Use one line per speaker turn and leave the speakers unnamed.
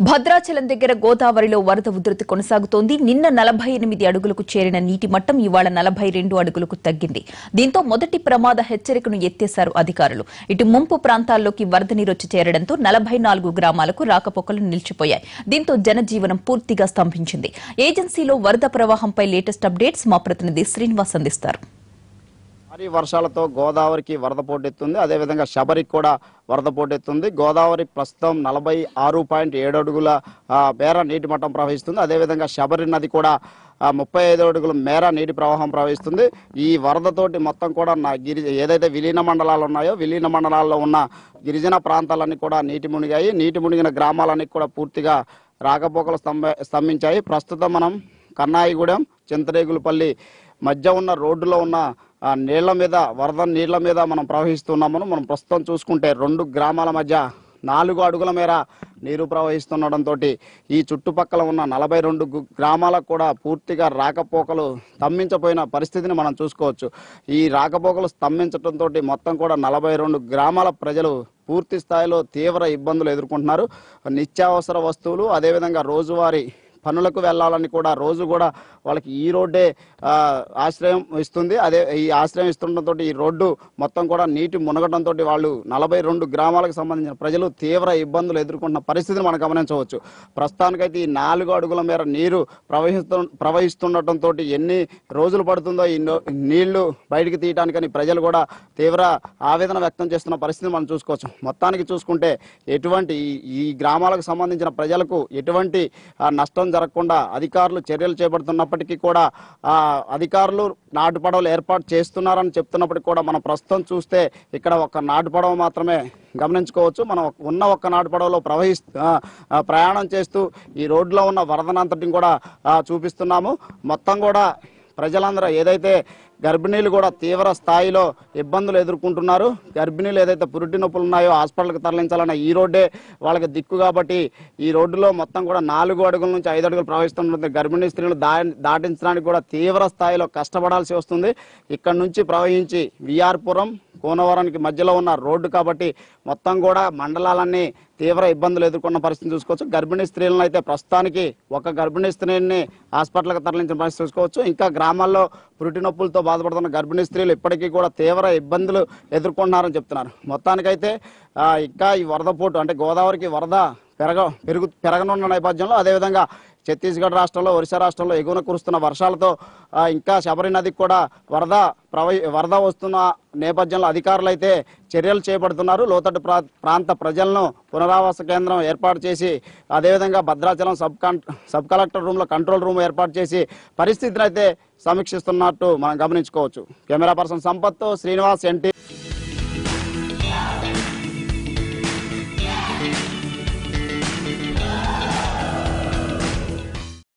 భద్రాచలం దగ్గర గోదావరిలో వరద ఉధృతి కొనసాగుతోంది. నిన్న 48 అడుగులకు చేరిన నీటి మట్టం ఇవాళ 42 అడుగులకు తగ్గింది. దీంతో మొదటి ప్రమాద హెచ్చరికను ఎత్తేశారు అధికారులు. ఇటు ముంపు ప్రాంతాల్లోకి వరద నీరొచ్చి చేరడంతో 44 గ్రామాలకు రాకపోకలు నిలిచిపోయాయి. దీంతో జనజీవనం పూర్తిగా స్తంభించింది. ఏజెన్సీలో వరద ప్రవాహంపై లేటెస్ట్ అప్డేట్స్ మా ప్రతినిధి శ్రీనివాస్ అందిస్తారు.
భారీ వర్షాలతో గోదావరికి వరద పోటెత్తుంది. అదేవిధంగా శబరికి కూడా వరద పోటెత్తుంది. గోదావరి ప్రస్తుతం 46.7 అడుగుల మేర నీటి మట్టం ప్రవహిస్తుంది. అదేవిధంగా శబరి నది కూడా 35 అడుగుల మేర నీటి ప్రవాహం ప్రవహిస్తుంది. ఈ వరదతోటి మొత్తం కూడా ఏదైతే విలీన మండలాలు ఉన్నాయో విలీన మండలాల్లో ఉన్న గిరిజన ప్రాంతాలన్నీ కూడా నీటి మునిగాయి. నీటి మునిగిన గ్రామాలన్నీ కూడా పూర్తిగా రాకపోకలు స్తంభించాయి. ప్రస్తుతం మనం కన్నాయిగూడెం చింతరేగులపల్లి మధ్య ఉన్న రోడ్డులో ఉన్న నీళ్ల మీద వరద నీళ్ల మీద మనం ప్రవహిస్తున్నాము. మనం ప్రస్తుతం చూసుకుంటే 2 గ్రామాల మధ్య 4 అడుగుల మేర నీరు ప్రవహిస్తుండటంతో ఈ చుట్టుపక్కల ఉన్న 42 గ్రామాలకు కూడా పూర్తిగా రాకపోకలు స్తంభించపోయిన పరిస్థితిని మనం చూసుకోవచ్చు. ఈ రాకపోకలు స్తంభించడంతో మొత్తం కూడా 42 గ్రామాల ప్రజలు పూర్తి స్థాయిలో తీవ్ర ఇబ్బందులు ఎదుర్కొంటున్నారు. నిత్యావసర వస్తువులు అదేవిధంగా రోజువారీ పనులకు వెళ్ళాలని కూడా రోజు కూడా వాళ్ళకి ఈ రోడ్డే ఆశ్రయం ఇస్తుంది. ఈ ఆశ్రయం ఇస్తుండటంతో ఈ రోడ్డు మొత్తం కూడా నీటి మునగడంతో వాళ్ళు 42 గ్రామాలకు సంబంధించిన ప్రజలు తీవ్ర ఇబ్బందులు ఎదుర్కొంటున్న పరిస్థితిని మనం గమనించవచ్చు. ప్రస్తుతానికైతే ఈ 4 అడుగుల మేర నీరు ప్రవహిస్తుండటంతో ఎన్ని రోజులు పడుతుందో ఈ నీళ్లు బయటికి తీయడానికని ప్రజలు కూడా తీవ్ర ఆవేదన వ్యక్తం చేస్తున్న పరిస్థితిని మనం చూసుకోవచ్చు. మొత్తానికి చూసుకుంటే ఎటువంటి ఈ గ్రామాలకు సంబంధించిన ప్రజలకు ఎటువంటి నష్టం జరగకుండా అధికారులు చర్యలు చేపడుతున్నప్పటికీ కూడా అధికారులు నాటుపడవలు ఏర్పాటు చేస్తున్నారని చెప్తున్నప్పటికీ కూడా మనం ప్రస్తుతం చూస్తే ఇక్కడ ఒక నాటుపడవ మాత్రమే గమనించుకోవచ్చు. మనం ఉన్న ఒక్క నాటుపడవలో ప్రయాణం చేస్తూ ఈ రోడ్లో ఉన్న వరదనంతటిని కూడా చూపిస్తున్నాము. మొత్తం కూడా ప్రజలందరూ ఏదైతే గర్భిణీలు కూడా తీవ్ర స్థాయిలో ఇబ్బందులు ఎదుర్కొంటున్నారు. గర్భిణీలు ఏదైతే పురిటి నొప్పులు ఉన్నాయో హాస్పిటల్కి తరలించాలన్న ఈ రోడ్డే వాళ్ళకి దిక్కు కాబట్టి ఈ రోడ్డులో మొత్తం కూడా 4 అడుగుల నుంచి 5 అడుగులు ప్రవహిస్తుంటుంది. గర్భిణీ స్త్రీలు దాటించడానికి కూడా తీవ్ర స్థాయిలో కష్టపడాల్సి వస్తుంది. ఇక్కడ నుంచి ప్రవహించి విఆర్పురం కోనవరానికి మధ్యలో ఉన్న రోడ్డు కాబట్టి మొత్తం కూడా మండలాలన్నీ తీవ్ర ఇబ్బందులు ఎదుర్కొన్న పరిస్థితిని చూసుకోవచ్చు. గర్భిణీ స్త్రీలను అయితే ప్రస్తుతానికి ఒక గర్భిణీ స్త్రీని హాస్పిటల్కి తరలించిన పరిస్థితి చూసుకోవచ్చు. ఇంకా గ్రామాల్లో పురిటి నొప్పులతో బాధపడుతున్న గర్భిణీ స్త్రీలు ఇప్పటికీ కూడా తీవ్ర ఇబ్బందులు ఎదుర్కొంటున్నారని చెప్తున్నారు. మొత్తానికైతే ఇంకా ఈ వరద పోటు అంటే గోదావరికి వరద పెరగనున్న నేపథ్యంలో అదేవిధంగా ఛత్తీస్గఢ్ రాష్ట్రంలో ఒరిస్సా రాష్ట్రంలో ఎగువన కురుస్తున్న వర్షాలతో ఇంకా శబరి నదికి కూడా వరద వస్తున్న నేపథ్యంలో అధికారులు అయితే చర్యలు చేపడుతున్నారు. లోతట్టు ప్రాంత ప్రజలను పునరావాస కేంద్రం ఏర్పాటు చేసి అదేవిధంగా భద్రాచలం సబ్ కలెక్టర్ రూమ్లో కంట్రోల్ రూమ్ ఏర్పాటు చేసి పరిస్థితిని అయితే సమీక్షిస్తున్నట్టు మనం గమనించుకోవచ్చు. Camera person Sampath, Srinivas, NT